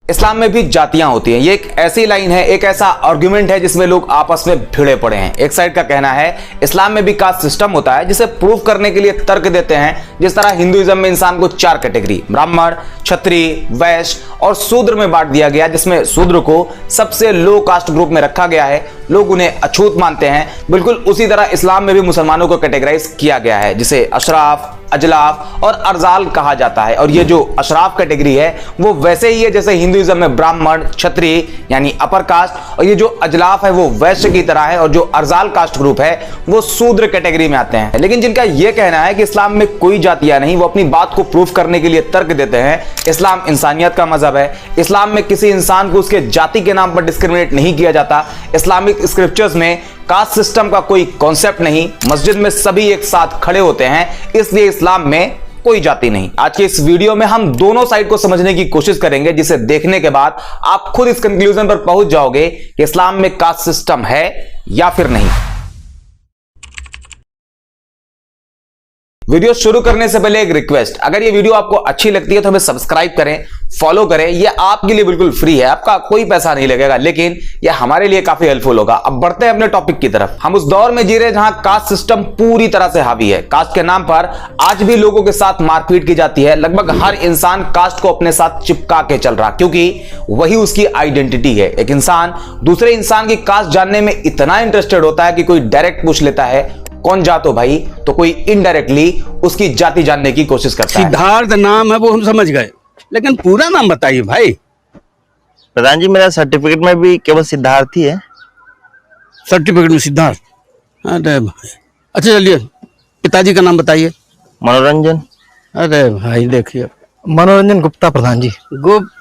इस्लाम में भी जातियां होती हैं। ये एक ऐसी लाइन है, एक ऐसा आर्गुमेंट है जिसमें लोग आपस में भिड़े पड़े हैं। एक साइड का कहना है इस्लाम में भी कास्ट सिस्टम होता है, जिसे प्रूव करने के लिए तर्क देते हैं। जिस तरह हिंदुइज्म में इंसान को 4 कैटेगरी ब्राह्मण, क्षत्रिय, वैश्य और शूद्र में बांट दिया गया, जिसमें शूद्र को सबसे लो कास्ट ग्रुप में रखा गया है। लोग उन्हें अछूत मानते हैं। बिल्कुल उसी तरह इस्लाम में भी मुसलमानों को कैटेगराइज किया गया है, जिसे अशराफ, अजलाफ और अर्जाल कहा जाता है। और ये जो अशराफ कैटेगरी है वो वैसे ही है जैसे हिंदुइज्म में ब्राह्मण, क्षत्रिय यानी अपर कास्ट, और ये जो अजलाफ है वो वैश्य की तरह है, और जो अर्जाल कास्ट ग्रुप है वो शूद्र कैटेगरी में आते हैं। लेकिन जिनका ये कहना है कि इस्लाम में कोई जातियां नहीं, वो अपनी बात को प्रूफ करने के लिए तर्क देते हैं। इस्लाम इंसानियत का मजहब है। इस्लाम में किसी इंसान को उसके जाति के नाम पर डिस्क्रिमिनेट नहीं किया जाता। इस्लामिक स्क्रिप्चर्स में कास्ट सिस्टम का कोई कॉन्सेप्ट नहीं। मस्जिद में सभी एक साथ खड़े होते हैं, इसलिए इस्लाम में कोई जाति नहीं। आज के इस वीडियो में हम दोनों साइड को समझने की कोशिश करेंगे, जिसे देखने के बाद आप खुद इस कंक्लूजन पर पहुंच जाओगे कि इस्लाम में कास्ट सिस्टम है या फिर नहीं। वीडियो शुरू करने से पहले एक रिक्वेस्ट, अगर ये वीडियो आपको अच्छी लगती है तो हमें सब्सक्राइब करें, फॉलो करें। ये आपके लिए बिल्कुल फ्री है, आपका कोई पैसा नहीं लगेगा, लेकिन ये हमारे लिए काफी हेल्पफुल होगा। अब बढ़ते हैं अपने टॉपिक की तरफ। हम उस दौर में जी रहे जहां कास्ट सिस्टम पूरी तरह से हावी है। कास्ट के नाम पर आज भी लोगों के साथ मारपीट की जाती है। लगभग हर इंसान कास्ट को अपने साथ चिपका के चल रहा, क्योंकि वही उसकी आइडेंटिटी है। एक इंसान दूसरे इंसान की कास्ट जानने में इतना इंटरेस्टेड होता है कि कोई डायरेक्ट पूछ लेता है कौन जात हो भाई, तो कोई इनडायरेक्टली उसकी जाति जानने की कोशिश करता है। सिद्धार्थ नाम है वो हम समझ गए, लेकिन पूरा नाम बताइए भाई। प्रधान जी, मेरा सर्टिफिकेट में भी केवल सिद्धार्थ ही है। सर्टिफिकेट में सिद्धार्थ? अरे भाई, अच्छा चलिए पिताजी का नाम बताइए। मनोरंजन। अरे भाई देखिए, मनोरंजन गुप्ता प्रधान जी। गुप्ता,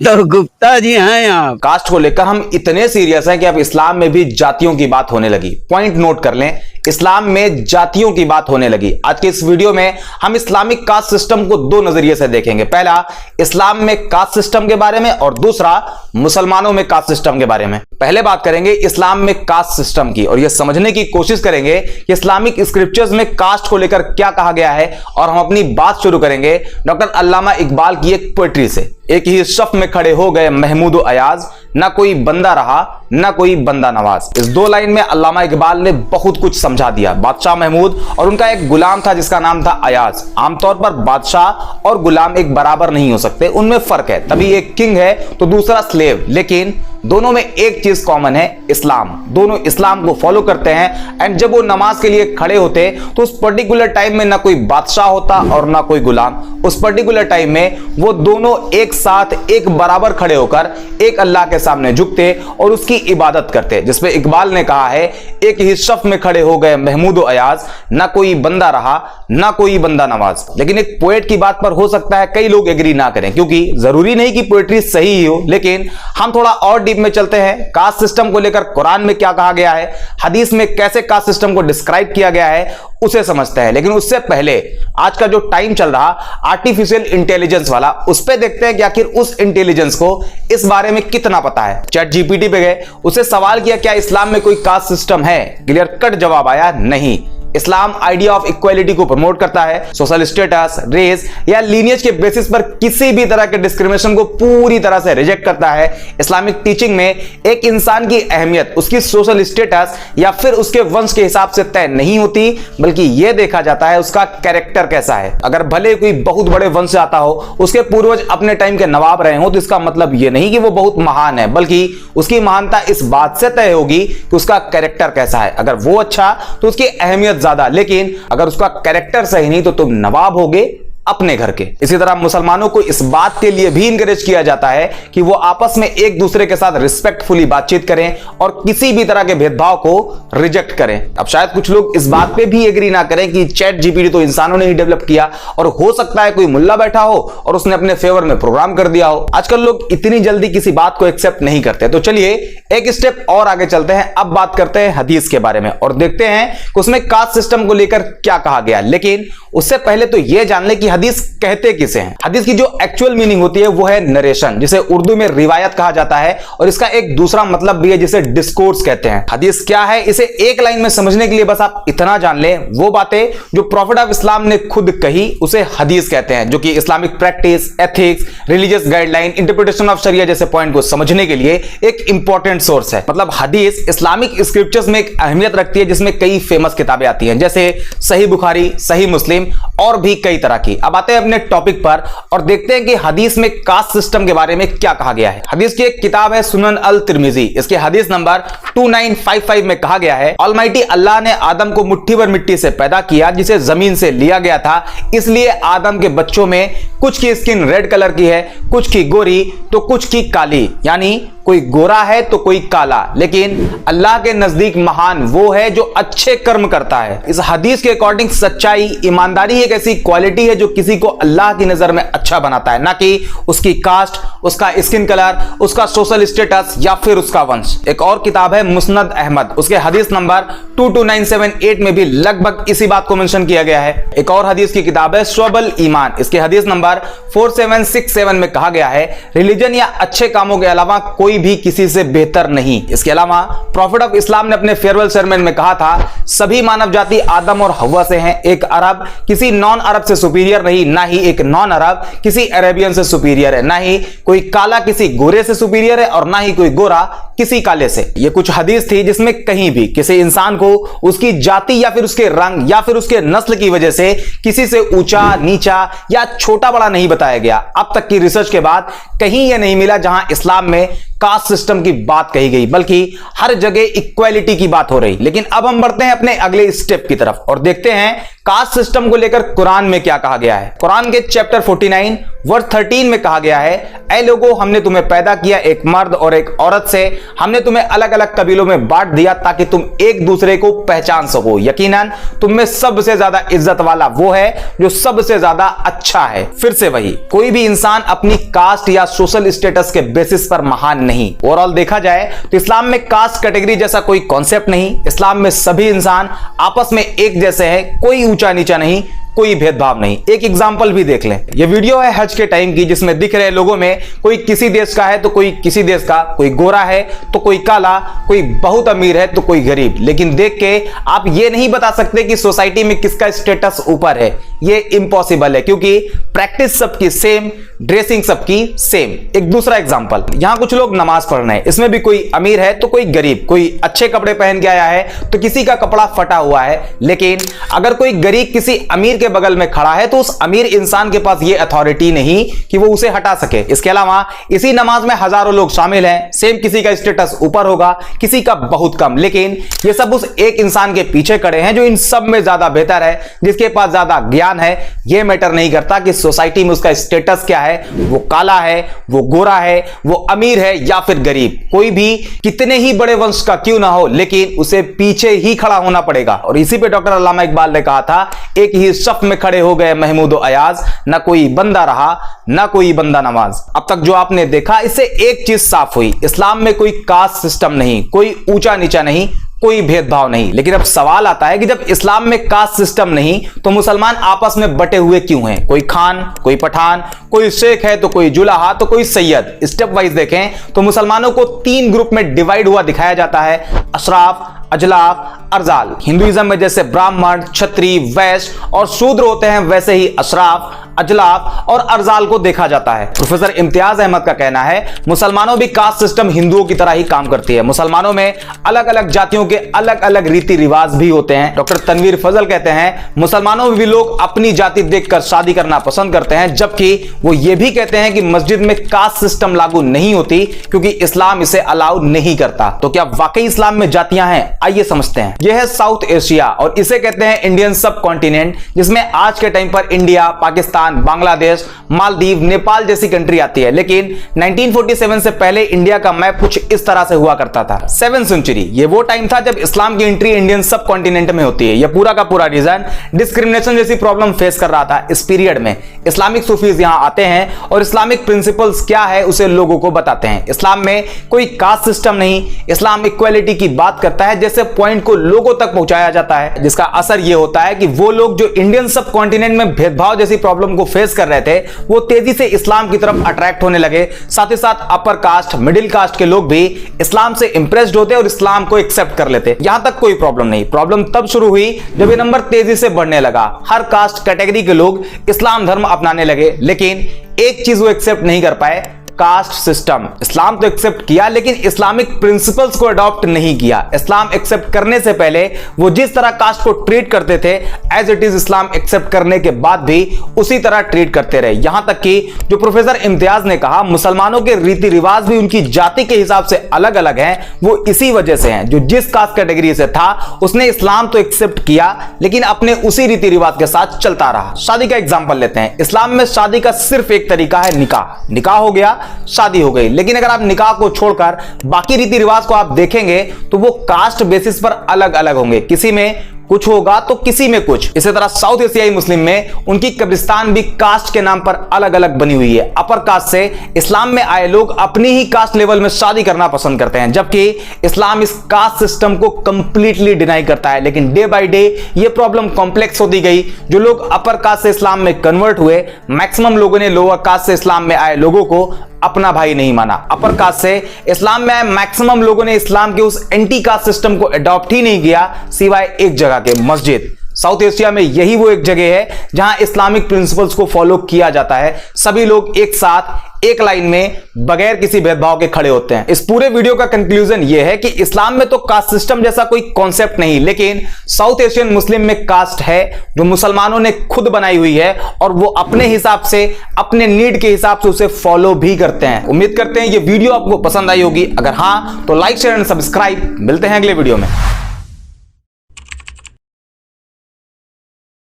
तो गुप्ता जी हैं आप। कास्ट को लेकर हम इतने सीरियस हैं कि अब इस्लाम में भी जातियों की बात होने लगी। पॉइंट नोट कर लें, इस्लाम में जातियों की बात होने लगी। आज के इस वीडियो में हम इस्लामिक कास्ट सिस्टम को 2 नजरिए से देखेंगे। पहला इस्लाम में कास्ट सिस्टम के बारे में, और दूसरा मुसलमानों में कास्ट सिस्टम के बारे में। पहले बात करेंगे इस्लाम में कास्ट सिस्टम की, और यह समझने की कोशिश करेंगे कि इस्लामिक स्क्रिप्चर्स में कास्ट को लेकर क्या कहा गया है। और हम अपनी बात शुरू करेंगे डॉक्टर अल्लामा इकबाल की एक पोएट्री से। एक ही सफ में खड़े हो गए महमूद अयाज, ना कोई बंदा रहा ना कोई बंदा नवाज। इस 2 लाइन में अल्लामा इकबाल ने बहुत कुछ समझा दिया। बादशाह महमूद और उनका एक गुलाम था जिसका नाम था अयाज। आमतौर पर बादशाह और गुलाम एक बराबर नहीं हो सकते, उनमें फर्क है। तभी एक किंग है तो दूसरा स्लेव, लेकिन दोनों में एक चीज कॉमन है, इस्लाम। दोनों इस्लाम को फॉलो करते हैं। एंड जब वो नमाज के लिए खड़े होते तो उस पर्टिकुलर टाइम में ना कोई बादशाह होता और ना कोई गुलाम। उस पर्टिकुलर टाइम में वो दोनों एक साथ एक बराबर खड़े होकर एक अल्लाह के सामने झुकते और उसकी इबादत करते। जिसपे इकबाल ने कहा है, एक ही सफ में खड़े हो गए महमूद अयाज, ना कोई बंदा रहा ना कोई बंदा नवाज। लेकिन एक पोएट की बात पर हो सकता है कई लोग एग्री ना करें, क्योंकि जरूरी नहीं कि पोएट्री सही ही हो। लेकिन हम थोड़ा और डीप में चलते हैं। कास्ट सिस्टम को लेकर कुरान में क्या कहा गया है, हदीस में कैसे कास्ट सिस्टम को डिस्क्राइब किया गया है, उसे समझते हैं। लेकिन उससे पहले आज का जो टाइम चल रहा आर्टिफिशियल इंटेलिजेंस वाला, उस पे देखते हैं कि आखिर उस इंटेलिजेंस को इस बारे में कितना पता है। चैट जीपीटी पे गए, उसे सवाल किया क्या इस्लाम में कोई कास्ट सिस्टम है। क्लियर कट जवाब आया, नहीं। इस्लाम आइडिया ऑफ इक्वालिटी को प्रमोट करता है। सोशल स्टेटस, रेस या लीनियज के बेसिस पर किसी भी तरह के डिस्क्रिमिनेशन को पूरी तरह से रिजेक्ट करता है। इस्लामिक टीचिंग में एक इंसान की अहमियत उसकी सोशल स्टेटस या फिर उसके वंश के हिसाब से तय नहीं होती, बल्कि यह देखा जाता है उसका कैरेक्टर कैसा है। अगर भले कोई बहुत बड़े वंश से आता हो, उसके पूर्वज अपने टाइम के नवाब रहे हो, तो इसका मतलब यह नहीं कि वो बहुत महान है, बल्कि उसकी महानता इस बात से तय होगी कि उसका कैरेक्टर कैसा है। अगर वो अच्छा तो उसकी अहमियत ज्यादा, लेकिन अगर उसका कैरेक्टर सही नहीं तो तुम नवाब होगे अपने घर के। इसी तरह मुसलमानों को इस बात के लिए भी इंकरेज किया जाता है कि वो आपस में एक दूसरे के साथ रिस्पेक्टफुली बातचीत करें और किसी भी तरह के भेदभाव को रिजेक्ट करें। अब शायद कुछ लोग इस बात पे भी एग्री ना करें कि चैट जीपीटी तो इंसानों ने ही डेवलप किया, और हो सकता है कोई मुल्ला बैठा हो और उसने अपने फेवर में प्रोग्राम कर दिया हो। आजकल लोग इतनी जल्दी किसी बात को एक्सेप्ट नहीं करते। तो चलिए एक स्टेप और आगे चलते हैं। अब बात करते हैं हदीस के बारे में और देखते हैं कि उसमें कास्ट सिस्टम को लेकर क्या कहा गया। लेकिन उससे पहले तो यह जान ले कि हदीस कहते किसे हैं? हदीस की जो एक्चुअल मीनिंग होती है वो है नरेशन, जिसे उर्दू में रिवायत कहा जाता है, और इसका एक दूसरा मतलब भी है जिसे डिस्कोर्स कहते हैं। हदीस क्या है, इसे एक लाइन में समझने के लिए बस आप इतना जान लें, वो बातें जो प्रॉफिट ऑफ इस्लाम ने खुद कही उसे हदीस कहते हैं, जो कि Islamic practice, ethics, religious guideline, interpretation of शरिया जैसे पॉइंट को समझने के लिए एक इंपॉर्टेंट सोर्स है। मतलब हदीस इस्लामिक स्क्रिप्चर्स में एक अहमियत रखती है, जिसमें कई फेमस किताबें आती हैं, जैसे सही बुखारी, सही मुस्लिम और भी कई तरह की। अब आते हैं अपने टॉपिक पर और देखते हैं कि हदीस में कास्ट सिस्टम के बारे में क्या कहा गया है। हदीस की एक किताब है सुनन अल तिर्मिजी, इसके हदीस नंबर 2955 में कहा गया है, ऑलमाइटी अल्लाह ने आदम को मुट्ठी भर मिट्टी से पैदा किया जिसे जमीन से लिया गया था, इसलिए आदम के बच्चों में कुछ की स्किन रेड कलर की है, कुछ की गोरी तो कुछ की काली, यानी कोई गोरा है तो कोई काला, लेकिन अल्लाह के नजदीक महान वो है जो अच्छे कर्म करता है। इस हदीस के अकॉर्डिंग सच्चाई, ईमानदारी एक ऐसी क्वालिटी है जो किसी को अल्लाह की नजर में अच्छा बनाता है, ना कि उसकी कास्ट, उसका स्किन कलर, उसका सोशल स्टेटस या फिर उसका वंश। एक और किताब है मुस्नद अहमद, उसके हदीस नंबर 22978 में भी लगभग इसी बात को मेंशन किया गया है। एक और हदीस की किताब है शुअबुल ईमान, इसके हदीस नंबर 4767 में कहा गया है, रिलीजन या अच्छे कामों के अलावा कोई भी किसी से बेहतर नहीं। इसके अलावा प्रॉफिट ऑफ इस्लाम ने अपने फेयरवेल सरमन में कहा था, सभी मानव जाति आदम और हव्वा से हैं, एक अरब किसी नॉन अरब से सुपीरियर नहीं, ना ही एक नॉन अरब किसी अरेबियन से सुपीरियर है, ना ही कोई काला किसी गोरे से सुपीरियर है और ना ही कोई गोरा किसी काले से। ये कुछ हदीस थी जिसमें कहीं भी किसी इंसान को उसकी जाति या फिर उसके रंग या फिर उसके नस्ल की वजह से किसी से ऊंचा, नीचा या छोटा बड़ा नहीं बताया गया। अब तक की रिसर्च के बाद कहीं यह नहीं मिला जहां इस्लाम में कास्ट सिस्टम की बात कही गई, बल्कि हर जगह इक्वालिटी की बात हो रही। लेकिन अब हम बढ़ते हैं अपने अगले स्टेप की तरफ और देखते हैं कास्ट सिस्टम को लेकर कुरान में क्या कहा गया है। कुरान के चैप्टर 49 वर्स 13 में कहा गया है, ऐ लोगों, हमने तुम्हें पैदा किया एक मर्द और एक औरत से, हमने तुम्हें अलग अलग कबीलों में बांट दिया ताकि तुम एक दूसरे को पहचान सको, यकीनन तुम में सबसे ज्यादा इज्जत वाला वो है जो सबसे ज्यादा अच्छा है। फिर से वही, कोई भी इंसान अपनी कास्ट या सोशल स्टेटस के बेसिस पर महान नहीं। ओवरऑल देखा जाए तो इस्लाम में कास्ट कैटेगरी जैसा कोई कॉन्सेप्ट नहीं। इस्लाम में सभी इंसान आपस में एक जैसे हैं, कोई ऊंचा नीचा नहीं, कोई भेदभाव नहीं। एक एग्जांपल भी देख लें, यह वीडियो है हज के टाइम की, जिसमें दिख रहे लोगों में कोई किसी देश का है तो कोई किसी देश का, कोई गोरा है तो कोई काला, कोई बहुत अमीर है तो कोई गरीब। लेकिन देख के आप ये नहीं बता सकते कि सोसाइटी में किसका स्टेटस ऊपर है, ये इम्पॉसिबल है, क्योंकि प्रैक्टिस सबकी सेम, ड्रेसिंग सबकी सेम। एक दूसरा एग्जांपल, यहां कुछ लोग नमाज पढ़ रहे हैं, इसमें भी कोई अमीर है तो कोई गरीब, कोई अच्छे कपड़े पहन के आया है तो किसी का कपड़ा फटा हुआ है। लेकिन अगर कोई गरीब किसी अमीर के बगल में खड़ा है तो उस अमीर इंसान के पास यह अथॉरिटी नहीं कि वो उसे हटा सके। इसके अलावा इसी नमाज में हजारों लोग शामिल हैं, सेम किसी का स्टेटस ऊपर होगा, किसी का बहुत कम, लेकिन ये सब उस एक इंसान के पीछे खड़े हैं जो इन सब में ज्यादा बेहतर है, जिसके पास ज्यादा ज्ञान है। यह मैटर नहीं करता कि सोसाइटी में उसका स्टेटस क्या है, वो काला है, वो गोरा है, वो अमीर है या फिर गरीब। कोई भी कितने ही बड़े वंश का क्यों ना हो, लेकिन उसे पीछे ही खड़ा होना पड़ेगा। और इसी पे डॉक्टर अल्लामा इकबाल ने कहा था, एक ही सफ में खड़े हो गए महमूद और अयाज, ना कोई बंदा रहा ना कोई बंदा नमाज। अब तक जो आपने देखा, इससे एक चीज साफ हुई, इस्लाम में कोई कास्ट सिस्टम नहीं, कोई ऊंचा नीचा नहीं, कोई भेदभाव नहीं। लेकिन अब सवाल आता है कि जब इस्लाम में कास्ट सिस्टम नहीं तो मुसलमान आपस में बटे हुए क्यों हैं? कोई खान, कोई पठान, कोई शेख है तो कोई जुलाहा तो कोई सैयद। स्टेप वाइज देखें तो मुसलमानों को 3 ग्रुप में डिवाइड हुआ दिखाया जाता है, अशराफ, अजलाफ, अर्जाल। हिंदुइज्म में जैसे ब्राह्मण, क्षत्रिय, वैश्य और शूद्र होते हैं, वैसे ही अशराफ, अजलाफ और अर्जाल को देखा जाता है। प्रोफेसर इम्तियाज अहमद का कहना है, मुसलमानों भी कास्ट सिस्टम हिंदुओं की तरह ही काम करती है। मुसलमानों में अलग अलग जातियों के अलग अलग रीति रिवाज भी होते हैं। डॉक्टर तनवीर फजल कहते हैं, मुसलमानों में भी लोग अपनी जाति देखकर शादी करना पसंद करते हैं, जबकि वो ये भी कहते हैं कि मस्जिद में कास्ट सिस्टम लागू नहीं होती क्योंकि इस्लाम इसे अलाउ नहीं करता। तो क्या वाकई इस्लाम में जातियां हैं? आइए समझते हैं। यह है साउथ एशिया और इसे कहते हैं इंडियन सब कॉन्टिनेंट, जिसमें आज के टाइम पर इंडिया, पाकिस्तान, बांग्लादेश, मालदीव, नेपाल जैसी कंट्री आती है। लेकिन 1947 से पहले इंडिया का मैप कुछ इस तरह से हुआ करता था। 7th सेंचुरी, ये वो टाइम था जब इस्लाम की एंट्री इंडियन सब कॉन्टिनेंट में होती है। यह पूरा का पूरा रीजन डिस्क्रिमिनेशन जैसी प्रॉब्लम फेस कर रहा था। इस पीरियड में इस्लामिक सूफीज यहां आते हैं और इस्लामिक प्रिंसिपल्स क्या है उसे लोगों को बताते हैं। इस्लाम में कोई कास्ट सिस्टम नहीं, इस्लाम इक्वालिटी की बात करता है। जैसे पॉइंट को लोगों तक पहुंचाया जाता है, जिसका असर यह होता है कि वो लोग जो इंडियन सब कॉन्टिनेंट में भेदभाव जैसी प्रॉब्लम को फेस कर रहे थे, वो तेजी से इस्लाम की तरफ अट्रैक्ट होने लगे। साथ ही साथ अपर कास्ट, मिडिल कास्ट के लोग भी इस्लाम से इंप्रेस्ड होते और इस्लाम को एक्सेप्ट कर लेते। यहां तक कोई प्रॉब्लम नहीं। प्रॉब्लम तब शुरू हुई जब ये नंबर तेजी से बढ़ने लगा। हर कास्ट कैटेगरी के लोग इस्लाम धर्म अपनाने लगे, लेकिन एक चीज वो एक्सेप्ट नहीं कर पाए, कास्ट सिस्टम। इस्लाम तो एक्सेप्ट किया, लेकिन इस्लामिक प्रिंसिपल्स को अडॉप्ट नहीं किया। इस्लाम एक्सेप्ट करने से पहले वो जिस तरह कास्ट को ट्रीट करते थे, as it is Islam accept करने के बाद भी उसी तरह ट्रीट करते रहे। यहां तक कि जो प्रोफेसर इम्तियाज ने कहा, मुसलमानों के रीति रिवाज भी उनकी जाति के हिसाब से अलग अलग हैं, वो इसी वजह से हैं। जो जिस कास्ट कैटेगरी से था, उसने इस्लाम तो एक्सेप्ट किया, लेकिन अपने उसी रीति रिवाज के साथ चलता रहा। शादी का एग्जाम्पल लेते हैं। इस्लाम में शादी का सिर्फ एक तरीका है, निकाह। निकाह हो गया, शादी हो गई। लेकिन अगर आप निकाह को छोड़कर बाकी रीति रिवाज को आप देखेंगे तो वो कास्ट बेसिस पर अलग अलग होंगे। किसी में कुछ होगा तो किसी में कुछ। इसी तरह साउथ एशियाई मुस्लिम में उनकी कब्रिस्तान भी कास्ट के नाम पर अलग अलग बनी हुई है। अपर कास्ट से इस्लाम में आए लोग अपनी ही कास्ट लेवल में शादी करना पसंद करते हैं, जबकि इस्लाम इस कास्ट सिस्टम को कंप्लीटली डिनाई करता है। लेकिन डे बाय डे ये प्रॉब्लम कॉम्प्लेक्स होती गई। जो लोग अपर कास्ट से इस्लाम में कन्वर्ट हुए, मैक्सिमम लोगों ने लोअर कास्ट से इस्लाम में आए लोगों को अपना भाई नहीं माना। अपर कास्ट से इस्लाम में आए मैक्सिमम लोगों ने इस्लाम के उस एंटी कास्ट सिस्टम को अडॉप्ट ही नहीं किया, सिवाय एक जगह के, मस्जिद। साउथ एशिया में यही वो एक जगह है जहां इस्लामिक प्रिंसिपल्स को फॉलो किया जाता है। सभी लोग एक साथ एक लाइन में बगैर किसी भेदभाव के खड़े होते हैं। इस पूरे वीडियो का कंक्लूजन यह है कि इस्लाम में तो कास्ट सिस्टम जैसा कोई कॉन्सेप्ट नहीं, लेकिन साउथ एशियन मुस्लिम में कास्ट है जो मुसलमानों ने खुद बनाई हुई है, और वो अपने हिसाब से, अपने नीड के हिसाब से उसे फॉलो भी करते हैं। उम्मीद करते हैं ये वीडियो आपको पसंद आई होगी। अगर हां तो लाइक, शेयर एंड सब्सक्राइब। मिलते हैं अगले वीडियो में।